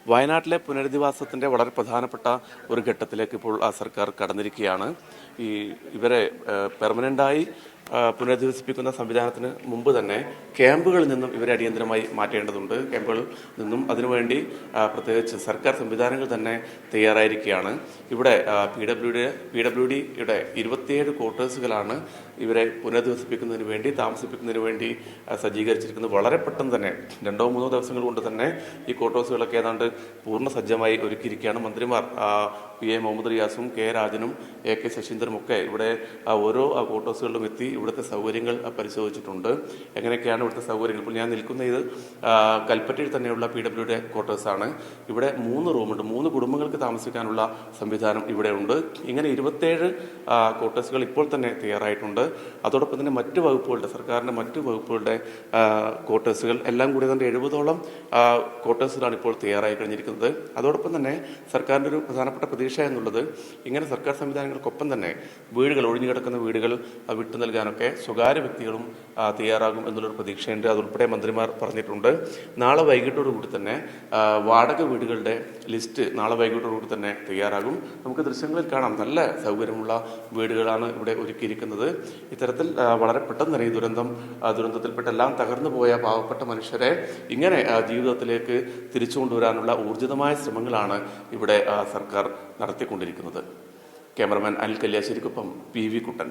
വയനാട്ടിലെ പുനരധിവാസത്തിൻ്റെ വളരെ പ്രധാനപ്പെട്ട ഒരു ഘട്ടത്തിലേക്ക് ഇപ്പോൾ സർക്കാർ കടന്നിരിക്കുകയാണ്. ഇവരെ പെർമനൻ്റായി പുനരധിവസിപ്പിക്കുന്ന സംവിധാനത്തിന് മുമ്പ് തന്നെ ക്യാമ്പുകളിൽ നിന്നും ഇവരെ അടിയന്തരമായി മാറ്റേണ്ടതുണ്ട്. ക്യാമ്പുകളിൽ നിന്നും അതിനുവേണ്ടി പ്രത്യേകിച്ച് സർക്കാർ സംവിധാനങ്ങൾ തന്നെ തയ്യാറായിരിക്കുകയാണ്. ഇവിടെ PWDയുടെ 27 ക്വാർട്ടേഴ്സുകളാണ് ഇവരെ പുനരധിവസിപ്പിക്കുന്നതിന് വേണ്ടി താമസിപ്പിക്കുന്നതിന് വേണ്ടി സജ്ജീകരിച്ചിരിക്കുന്നത്. വളരെ പെട്ടെന്ന് തന്നെ 2-3 ദിവസങ്ങൾ കൊണ്ട് തന്നെ ഈ ക്വാർട്ടേഴ്സുകളൊക്കെ ഏതാണ്ട് പൂർണ്ണ സജ്ജമായി ഒരുക്കിയിരിക്കുകയാണ്. മന്ത്രിമാർ PA മുഹമ്മദ് റിയാസും K രാജനും AK ശശീന്ദ്രനും ഒക്കെ ഇവിടെ ഓരോ ക്വാർട്ടേഴ്സുകളിലും എത്തി ഇവിടുത്തെ സൗകര്യങ്ങൾ പരിശോധിച്ചിട്ടുണ്ട്. എങ്ങനെയൊക്കെയാണ് ഇവിടുത്തെ സൗകര്യങ്ങൾ? ഇപ്പോൾ ഞാൻ നിൽക്കുന്ന ഇത് കൽപ്പറ്റയിൽ തന്നെയുള്ള PWD ക്വാർട്ടേഴ്സാണ്. ഇവിടെ 3 റൂമുണ്ട്. 3 കുടുംബങ്ങൾക്ക് താമസിക്കാനുള്ള സംവിധാനം ഇവിടെ ഉണ്ട്. ഇങ്ങനെ 27 ക്വാർട്ടേഴ്സുകൾ ഇപ്പോൾ തന്നെ തയ്യാറായിട്ടുണ്ട്. അതോടൊപ്പം തന്നെ മറ്റ് വകുപ്പുകളുടെ സർക്കാരിൻ്റെ മറ്റ് വകുപ്പുകളുടെ ക്വാർട്ടേഴ്സുകൾ എല്ലാം കൂടി തന്നെ 70ഓളം ക്വാർട്ടേഴ്സുകളാണ് ഇപ്പോൾ തയ്യാറായി കഴിഞ്ഞിരിക്കുന്നത്. അതോടൊപ്പം തന്നെ സർക്കാരിൻ്റെ ഒരു പ്രധാനപ്പെട്ട പ്രതീക്ഷ എന്നുള്ളത് ഇങ്ങനെ സർക്കാർ സംവിധാനങ്ങൾക്കൊപ്പം തന്നെ വീടുകൾ, ഒഴിഞ്ഞു കിടക്കുന്ന വീടുകൾ വിട്ടു നൽകാനൊക്കെ സ്വകാര്യ വ്യക്തികളും തയ്യാറാകും എന്നുള്ളൊരു പ്രതീക്ഷയുണ്ട്. അതുൾപ്പെടെ മന്ത്രിമാർ പറഞ്ഞിട്ടുണ്ട്. നാളെ വൈകിട്ടോടുകൂടി തന്നെ വാടക വീടുകളുടെ ലിസ്റ്റ് നാളെ വൈകിട്ടോടുകൂടി തന്നെ തയ്യാറാകും. നമുക്ക് ദൃശ്യങ്ങളിൽ കാണാം, നല്ല സൗകര്യമുള്ള വീടുകളാണ് ഇവിടെ ഒരുക്കിയിരിക്കുന്നത്. ഇത്തരത്തിൽ വളരെ പെട്ടെന്ന് തന്നെ ഈ ദുരന്തത്തിൽപ്പെട്ട എല്ലാം തകർന്നു പോയ പാവപ്പെട്ട മനുഷ്യരെ ഇങ്ങനെ ജീവിതത്തിലേക്ക് തിരിച്ചു കൊണ്ടുവരാനുള്ള ഊർജിതമായ ശ്രമങ്ങളാണ് ഇവിടെ സർക്കാർ നടത്തിക്കൊണ്ടിരിക്കുന്നത്. ക്യാമറമാൻ അനിൽ കല്യാശ്ശേരിക്കൊപ്പം PV കുട്ടൻ.